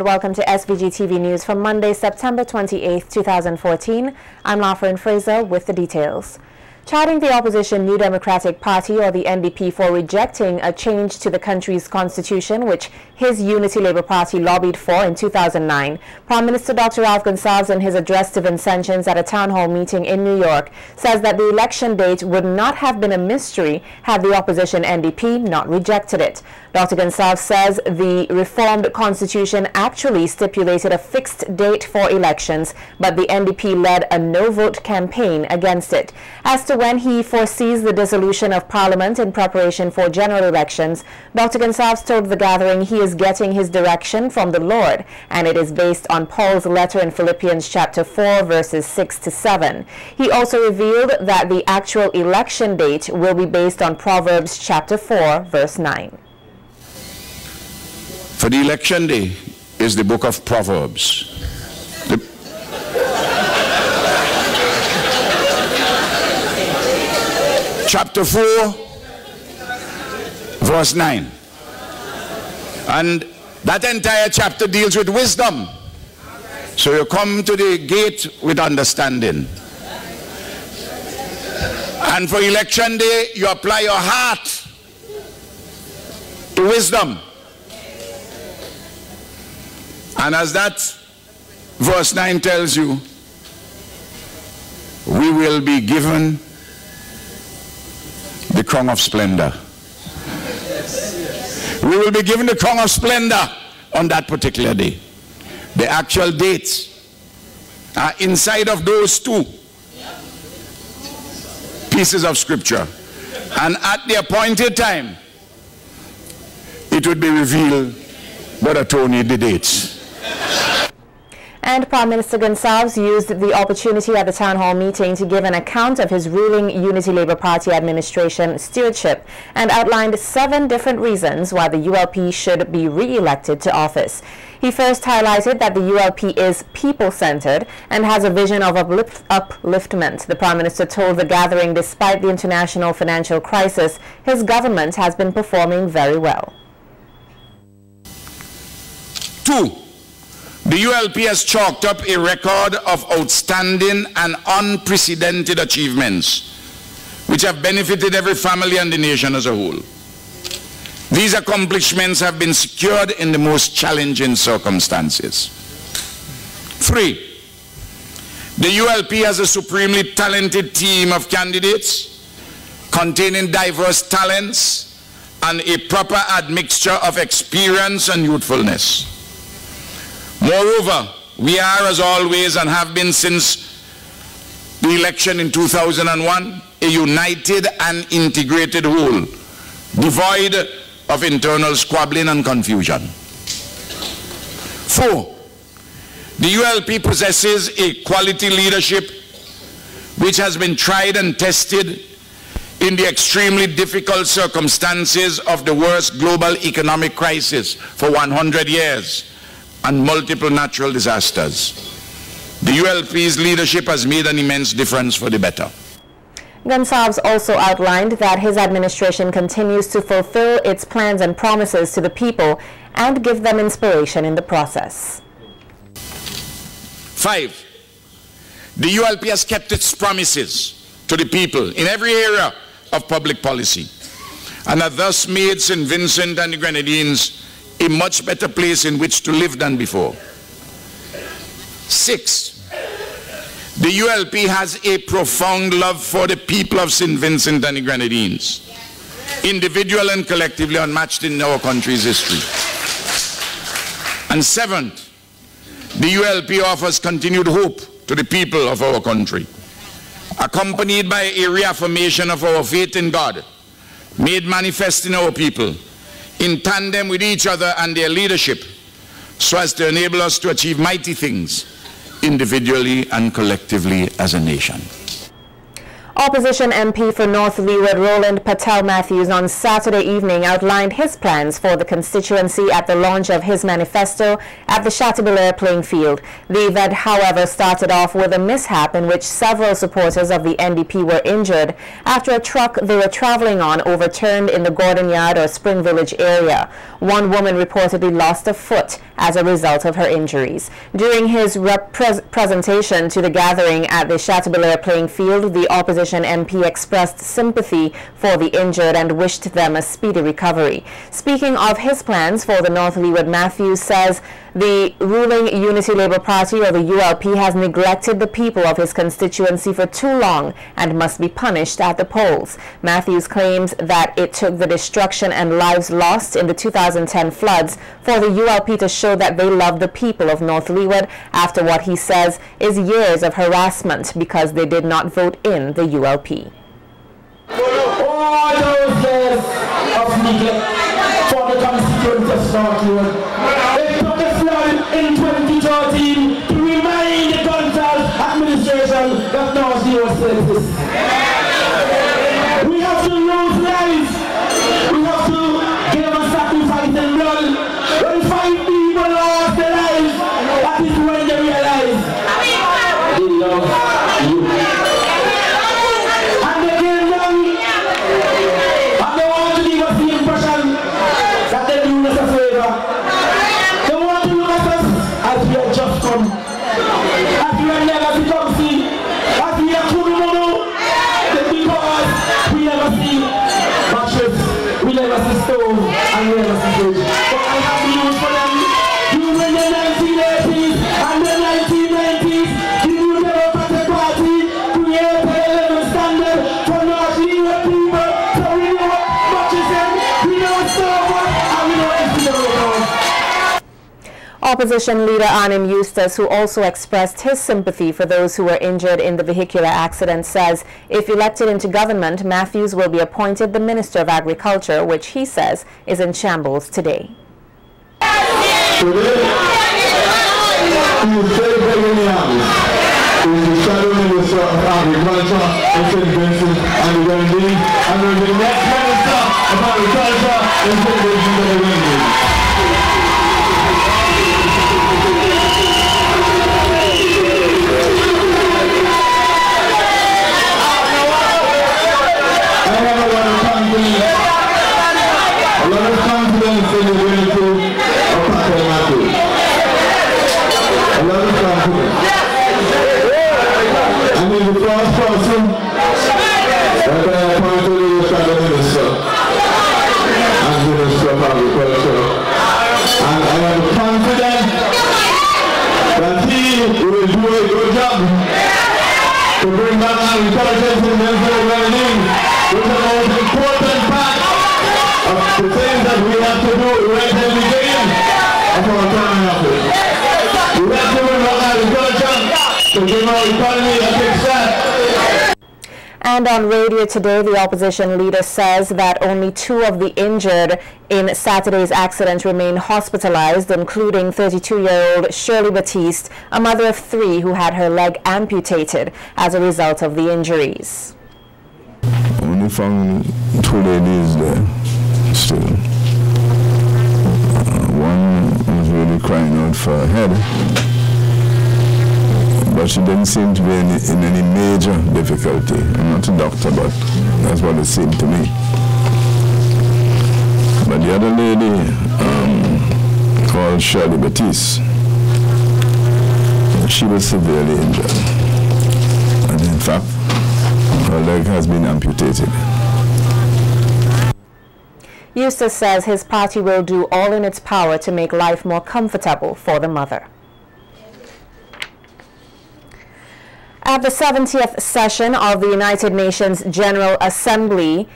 Welcome to SVG-TV News for Monday, September 28, 2014. I'm Lauren Fraser with the details. Chiding the opposition New Democratic Party, or the NDP, for rejecting a change to the country's constitution, which his Unity Labour Party lobbied for in 2009, Prime Minister Dr. Ralph Gonsalves, in his address to Vincentians at a town hall meeting in New York, says that the election date would not have been a mystery had the opposition NDP not rejected it. Dr. Gonsalves says the reformed constitution actually stipulated a fixed date for elections, but the NDP led a no-vote campaign against it. As to when he foresees the dissolution of Parliament in preparation for general elections, Dr. Gonsalves told the gathering he is getting his direction from the Lord, and it is based on Paul's letter in Philippians chapter 4, verses 6 to 7. He also revealed that the actual election date will be based on Proverbs chapter 4, verse 9. For the election day is the book of Proverbs. Chapter 4, verse 9. And that entire chapter deals with wisdom. So you come to the gate with understanding. And for election day, you apply your heart to wisdom. And as that verse 9 tells you, we will be given the crown of splendor. We will be given the crown of splendor on that particular day. The actual dates are inside of those two pieces of scripture. And at the appointed time, it would be revealed, Brother Tony, the dates. And Prime Minister Gonsalves used the opportunity at the town hall meeting to give an account of his ruling Unity Labour Party administration stewardship and outlined 7 different reasons why the ULP should be re-elected to office. He first highlighted that the ULP is people-centered and has a vision of upliftment. The Prime Minister told the gathering despite the international financial crisis, his government has been performing very well. 2. The ULP has chalked up a record of outstanding and unprecedented achievements which have benefited every family and the nation as a whole. These accomplishments have been secured in the most challenging circumstances. 3. The ULP has a supremely talented team of candidates containing diverse talents and a proper admixture of experience and youthfulness. Moreover, we are, as always, and have been since the election in 2001, a united and integrated whole, devoid of internal squabbling and confusion. 4. The ULP possesses a quality leadership which has been tried and tested in the extremely difficult circumstances of the worst global economic crisis for 100 years. And multiple natural disasters. The ULP's leadership has made an immense difference for the better. Gonsalves also outlined that his administration continues to fulfill its plans and promises to the people and give them inspiration in the process. 5. The ULP has kept its promises to the people in every area of public policy and have thus made St. Vincent and the Grenadines a much better place in which to live than before. 6. The ULP has a profound love for the people of St. Vincent and the Grenadines, individual and collectively unmatched in our country's history. And 7th, the ULP offers continued hope to the people of our country, accompanied by a reaffirmation of our faith in God, made manifest in our people, in tandem with each other and their leadership, so as to enable us to achieve mighty things individually and collectively as a nation. Opposition MP for North Leeward Roland Patel Matthews on Saturday evening outlined his plans for the constituency at the launch of his manifesto at the Chateaubriand playing field. The event, however, started off with a mishap in which several supporters of the NDP were injured after a truck they were traveling on overturned in the Gordon Yard or Spring Village area. One woman reportedly lost a foot as a result of her injuries. During his presentation to the gathering at the Chateaubriand playing field, the opposition MP expressed sympathy for the injured and wished them a speedy recovery. Speaking of his plans for the North Leeward, Matthews says the ruling Unity Labour Party, or the ULP, has neglected the people of his constituency for too long and must be punished at the polls. Matthews claims that it took the destruction and lives lost in the 2010 floods for the ULP to show that they love the people of North Leeward after what he says is years of harassment because they did not vote in the ULP. All those years of neglect for the constituents of North Leeward. They took a flood in 2013 to remind the Gonzalez administration that North Leeward still exists. We have to lose lives. We have to give a sacrifice in blood. When 5 people lost their lives, that is when they realize they love you. Opposition leader Arnim Eustace, who also expressed his sympathy for those who were injured in the vehicular accident, says if elected into government, Matthews will be appointed the Minister of Agriculture, which he says is in shambles today. Today, he is celebrating the army. He is the Shadow Minister of Agriculture in St. Vincent and the Grenadines, and will be the next Minister of Agriculture in St. Vincent and the Grenadines. A lot of confidence in the unity of Patel Matthews. A lot of confidence. And in the first person that I appointed the Shadow Minister and Minister of Agriculture. And I am confident that he will do a good job to bring back agriculture to the Grenadines, which is the most important part of the things that we have to do right at the beginning of our time in office. We have to bring back agriculture to give our economy a kickstart. And on radio today, the opposition leader says that only 2 of the injured in Saturday's accident remain hospitalized, including 32-year-old Shirley Batiste, a mother of 3 who had her leg amputated as a result of the injuries. Only found 2 ladies there still. One was really crying out for her head, but she didn't seem to be in any major difficulty. I'm not a doctor, but that's what it seemed to me. But the other lady, called Shirley Batiste, she was severely injured. And in fact, her leg has been amputated. Eustace says his party will do all in its power to make life more comfortable for the mother. At the 70th session of the United Nations General Assembly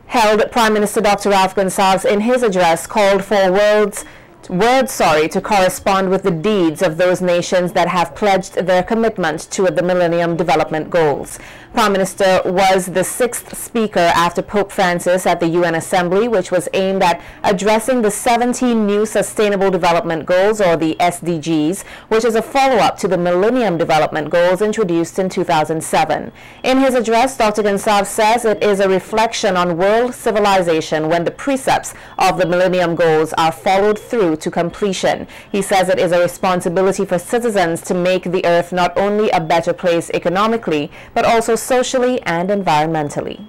held, Prime Minister Dr. Ralph Gonsalves in his address called for world's to correspond with the deeds of those nations that have pledged their commitment to the Millennium Development Goals. Prime Minister was the 6th speaker after Pope Francis at the UN Assembly, which was aimed at addressing the 17 new Sustainable Development Goals, or the SDGs, which is a follow-up to the Millennium Development Goals introduced in 2007. In his address, Dr. Gonsalves says it is a reflection on world civilization when the precepts of the Millennium Goals are followed through to completion. He says it is a responsibility for citizens to make the earth not only a better place economically, but also socially and environmentally.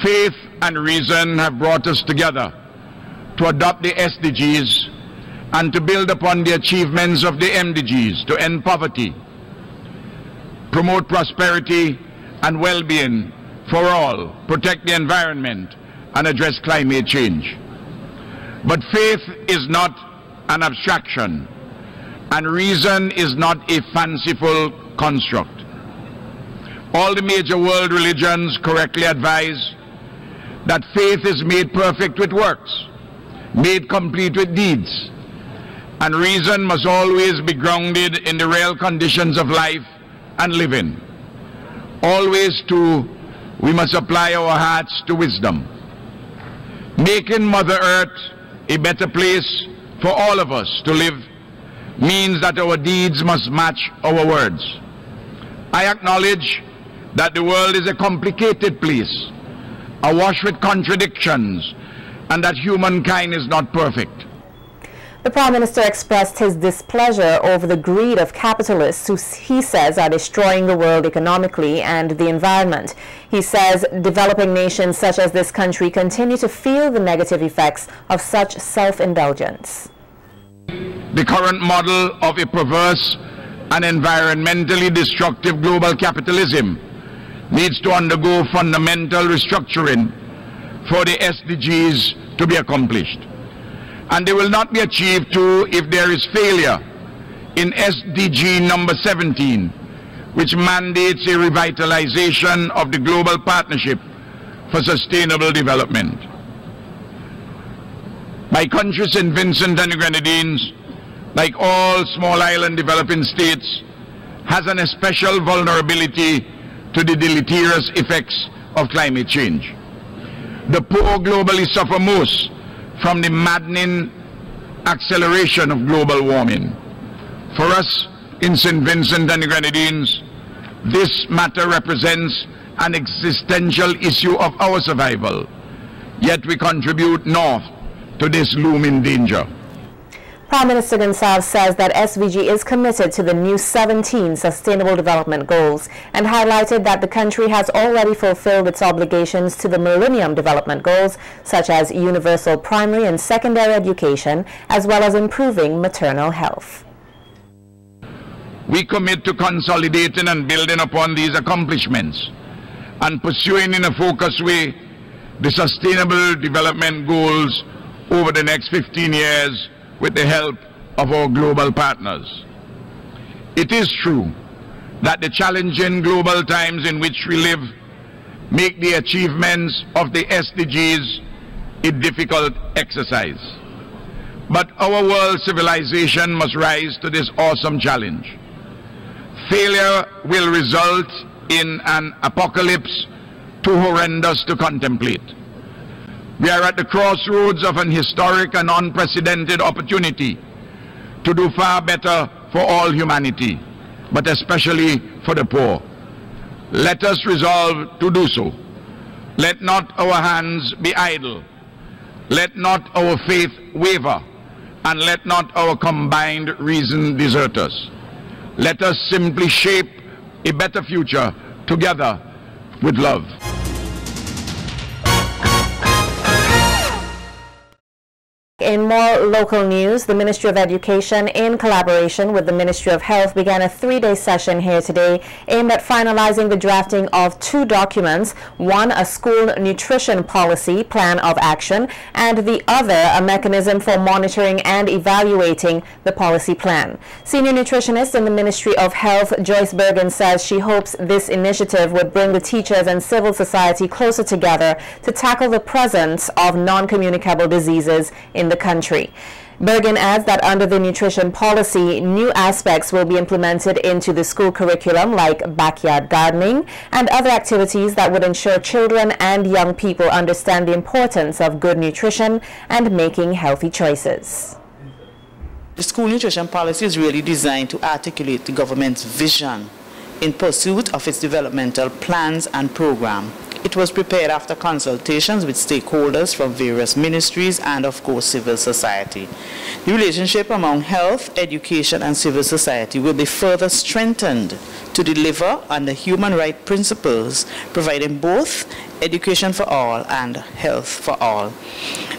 Faith and reason have brought us together to adopt the SDGs and to build upon the achievements of the MDGs to end poverty, promote prosperity and well-being for all, protect the environment, and address climate change. But faith is not an abstraction, and reason is not a fanciful construct. All the major world religions correctly advise that faith is made perfect with works, made complete with deeds, and reason must always be grounded in the real conditions of life and living. Always, too, we must apply our hearts to wisdom. Making Mother Earth a better place for all of us to live means that our deeds must match our words. I acknowledge that the world is a complicated place, awash with contradictions, and that humankind is not perfect. The Prime Minister expressed his displeasure over the greed of capitalists who he says are destroying the world economically and the environment. He says developing nations such as this country continue to feel the negative effects of such self-indulgence. The current model of a perverse and environmentally destructive global capitalism needs to undergo fundamental restructuring for the SDGs to be accomplished. And they will not be achieved too if there is failure in SDG number 17, which mandates a revitalization of the Global Partnership for Sustainable Development. My country, St. Vincent and the Grenadines, like all small island developing states, has an especial vulnerability to the deleterious effects of climate change. The poor globally suffer most from the maddening acceleration of global warming. For us in St. Vincent and the Grenadines, this matter represents an existential issue of our survival, yet we contribute north to this looming danger. Prime Minister Gonsalves says that SVG is committed to the new 17 Sustainable Development Goals and highlighted that the country has already fulfilled its obligations to the Millennium Development Goals, such as universal primary and secondary education, as well as improving maternal health. We commit to consolidating and building upon these accomplishments and pursuing in a focused way the Sustainable Development Goals over the next 15 years with the help of our global partners. It is true that the challenging global times in which we live make the achievements of the SDGs a difficult exercise. But our world civilization must rise to this awesome challenge. Failure will result in an apocalypse too horrendous to contemplate. We are at the crossroads of an historic and unprecedented opportunity to do far better for all humanity, but especially for the poor. Let us resolve to do so. Let not our hands be idle. Let not our faith waver, and let not our combined reason desert us. Let us simply shape a better future together with love. In more local news, the Ministry of Education, in collaboration with the Ministry of Health, began a 3-day session here today aimed at finalizing the drafting of 2 documents, one a school nutrition policy plan of action, and the other a mechanism for monitoring and evaluating the policy plan. Senior nutritionist in the Ministry of Health, Joyce Bergen, says she hopes this initiative would bring the teachers and civil society closer together to tackle the presence of non-communicable diseases in the country. Bergen adds that under the nutrition policy, new aspects will be implemented into the school curriculum like backyard gardening and other activities that would ensure children and young people understand the importance of good nutrition and making healthy choices. The school nutrition policy is really designed to articulate the government's vision in pursuit of its developmental plans and program. It was prepared after consultations with stakeholders from various ministries and, of course, civil society. The relationship among health, education, and civil society will be further strengthened to deliver on the human rights principles, providing both education for all and health for all.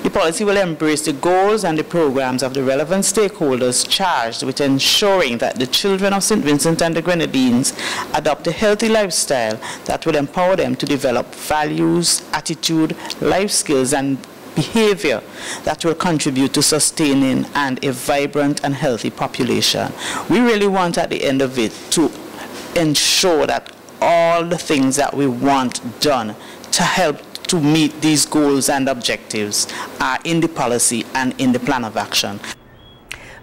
The policy will embrace the goals and the programs of the relevant stakeholders charged with ensuring that the children of St. Vincent and the Grenadines adopt a healthy lifestyle that will empower them to develop values, attitude, life skills, and behavior that will contribute to sustaining and a vibrant and healthy population. We really want at the end of it to ensure that all the things that we want done to help to meet these goals and objectives are in the policy and in the plan of action.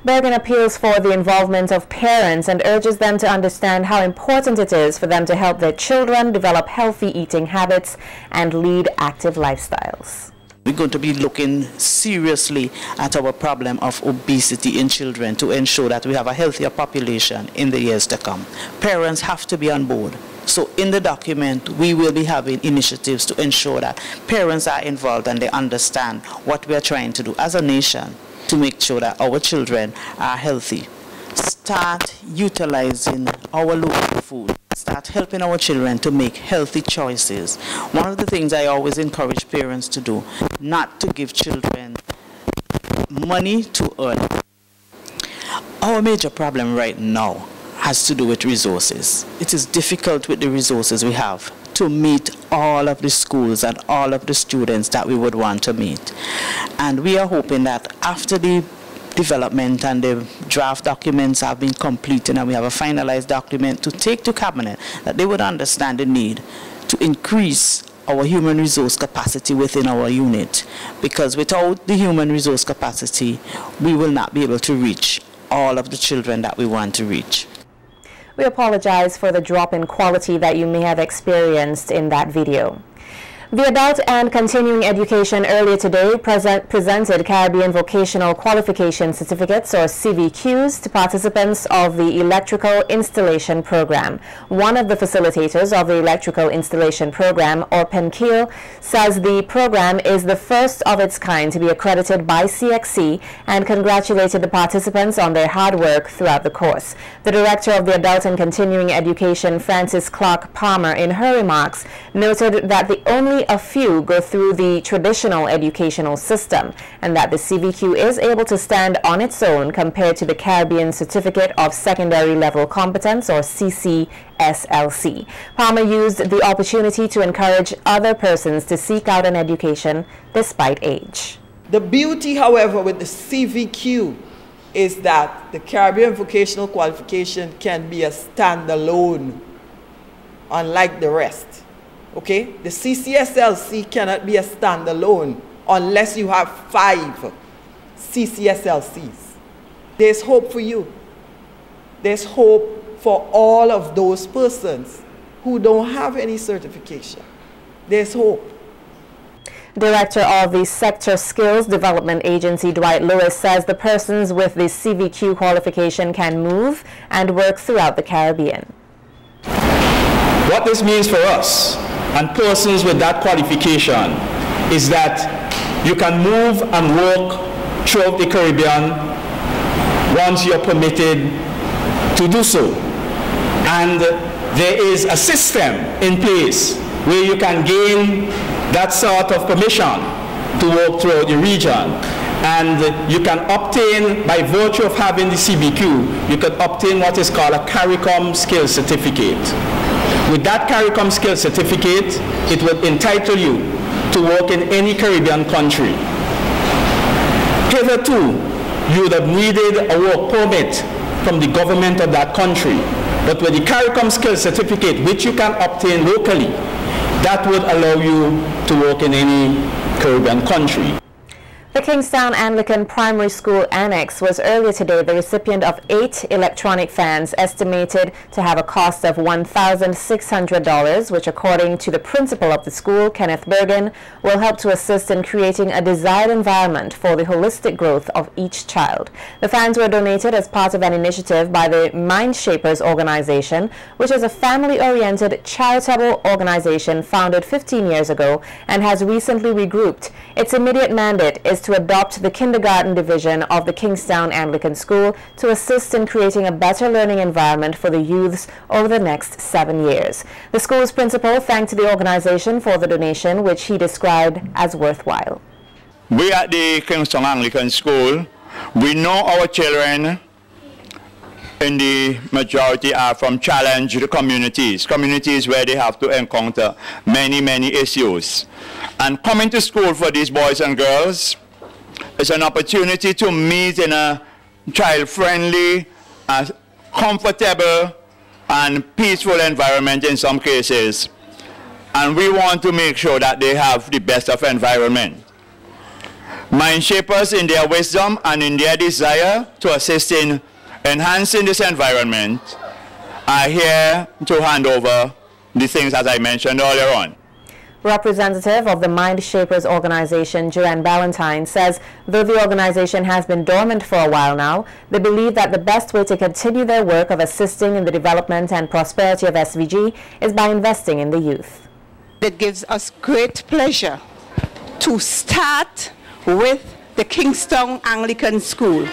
Bergen appeals for the involvement of parents and urges them to understand how important it is for them to help their children develop healthy eating habits and lead active lifestyles. We're going to be looking seriously at our problem of obesity in children to ensure that we have a healthier population in the years to come. Parents have to be on board. So in the document, we will be having initiatives to ensure that parents are involved and they understand what we are trying to do as a nation to make sure that our children are healthy. Start utilizing our local food. Start helping our children to make healthy choices. One of the things I always encourage parents to do, not to give children money to earn. Our major problem right now has to do with resources. It is difficult with the resources we have to meet all of the schools and all of the students that we would want to meet. And we are hoping that after the development and the draft documents have been completed and we have a finalized document to take to Cabinet, that they would understand the need to increase our human resource capacity within our unit. Because without the human resource capacity, we will not be able to reach all of the children that we want to reach. We apologize for the drop in quality that you may have experienced in that video. The Adult and Continuing Education earlier today presented Caribbean Vocational Qualification Certificates, or CVQs, to participants of the Electrical Installation Program. One of the facilitators of the Electrical Installation Program, or PENKIL, says the program is the first of its kind to be accredited by CXC and congratulated the participants on their hard work throughout the course. The Director of the Adult and Continuing Education, Frances Clark Palmer, in her remarks, noted that only a few go through the traditional educational system and that the CVQ is able to stand on its own compared to the Caribbean Certificate of Secondary Level Competence, or CCSLC. Palmer used the opportunity to encourage other persons to seek out an education despite age. The beauty, however, with the CVQ is that the Caribbean Vocational Qualification can be a standalone, unlike the rest. Okay, the CCSLC cannot be a standalone unless you have 5 CCSLCs. There's hope for you. There's hope for all of those persons who don't have any certification. There's hope. Director of the Sector Skills Development Agency, Dwight Lewis, says the persons with the CVQ qualification can move and work throughout the Caribbean. What this means for us and persons with that qualification is that you can move and work throughout the Caribbean once you're permitted to do so. And there is a system in place where you can gain that sort of permission to work throughout the region. And you can obtain, by virtue of having the CVQ, you can obtain what is called a CARICOM Skills Certificate. With that CARICOM Skills Certificate, it will entitle you to work in any Caribbean country. Hitherto, you would have needed a work permit from the government of that country. But with the CARICOM Skills Certificate, which you can obtain locally, that would allow you to work in any Caribbean country. The Kingstown Anglican Primary School Annex was earlier today the recipient of 8 electronic fans estimated to have a cost of $1,600, which according to the principal of the school, Kenneth Bergen, will help to assist in creating a desired environment for the holistic growth of each child. The fans were donated as part of an initiative by the Mind Shapers organization, which is a family-oriented charitable organization founded 15 years ago and has recently regrouped. Its immediate mandate is to adopt the kindergarten division of the Kingstown Anglican School to assist in creating a better learning environment for the youths over the next 7 years. The school's principal thanked the organization for the donation, which he described as worthwhile. We at the Kingstown Anglican School, we know our children in the majority are from challenged communities where they have to encounter many issues. And coming to school for these boys and girls is an opportunity to meet in a child-friendly, comfortable and peaceful environment in some cases. And we want to make sure that they have the best of environment. Mind Shapers, in their wisdom and in their desire to assist in enhancing this environment, are here to hand over the things as I mentioned earlier on. Representative of the Mind Shapers organization, Joanne Ballantyne, says though the organization has been dormant for a while now, they believe that the best way to continue their work of assisting in the development and prosperity of SVG is by investing in the youth. It gives us great pleasure to start with the Kingstown Anglican School.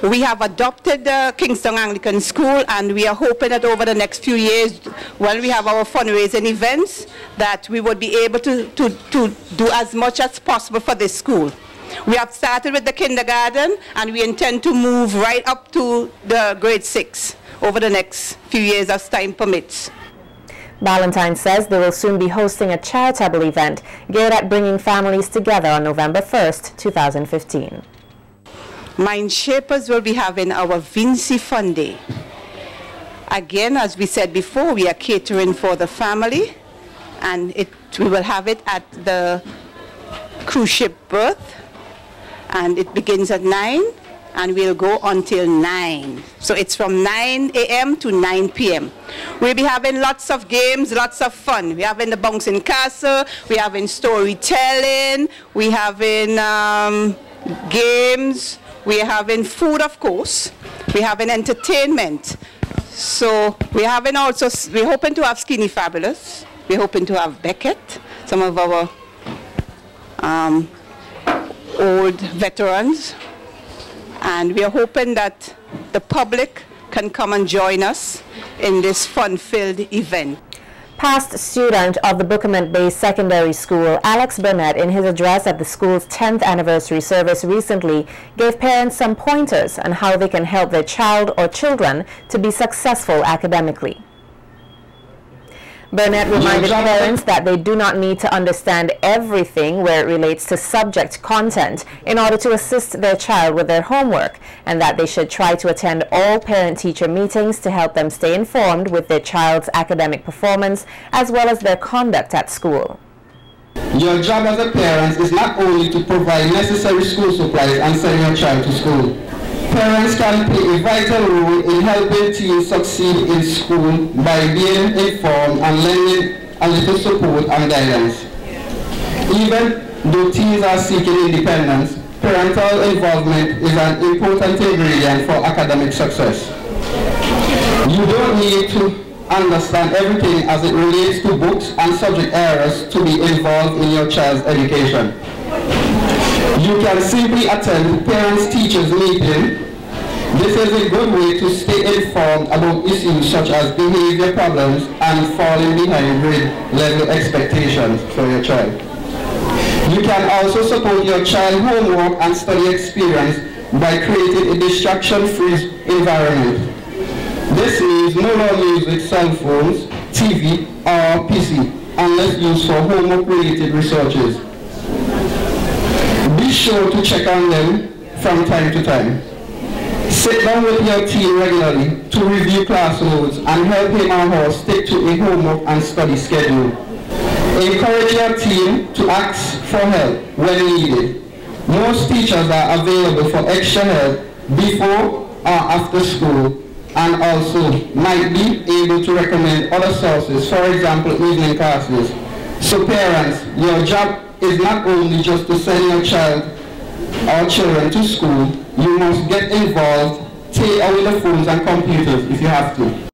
We have adopted the Kingstown Anglican School, and we are hoping that over the next few years, when we have our fundraising events, that we would be able to do as much as possible for this school. We have started with the kindergarten, and we intend to move right up to the grade 6 over the next few years as time permits. Ballantyne says they will soon be hosting a charitable event geared at bringing families together on November 1st, 2015. Mind Shapers will be having our Vinci Fun Day. Again, as we said before, we are catering for the family, and we will have it at the cruise ship berth, and it begins at 9 and we'll go until 9. So it's from 9 a.m. to 9 p.m. We'll be having lots of games, lots of fun. We're having the bouncing castle, we're having storytelling, we're having games, we're having food, of course, we're having entertainment. So we're having also, we're hoping to have Skinny Fabulous, we're hoping to have Beckett, some of our old veterans, and we are hoping that the public can come and join us in this fun-filled event. Past student of the Bookament-based secondary school, Alex Burnett, in his address at the school's 10th anniversary service recently, gave parents some pointers on how they can help their child or children to be successful academically. Burnett reminded parents that they do not need to understand everything where it relates to subject content in order to assist their child with their homework, and that they should try to attend all parent-teacher meetings to help them stay informed with their child's academic performance as well as their conduct at school. Your job as a parent is not only to provide necessary school supplies and send your child to school. Parents can play a vital role in helping teens succeed in school by being informed and lending a little support and guidance. Even though teens are seeking independence, parental involvement is an important ingredient for academic success. You don't need to understand everything as it relates to books and subject areas to be involved in your child's education. You can simply attend parents-teachers meeting. This is a good way to stay informed about issues such as behavior problems and falling behind grade level expectations for your child. You can also support your child's homework and study experience by creating a distraction-free environment. This means no longer use with cell phones, TV, or PC unless used for homework-related researches. Be sure to check on them from time to time. Sit down with your teen regularly to review class notes and help him or her stick to a homework and study schedule. Encourage your teen to ask for help when needed. Most teachers are available for extra help before or after school, and also might be able to recommend other sources, for example, evening classes. So parents, your job is not only just to send your child or children to school, you must get involved, take away the phones and computers if you have to.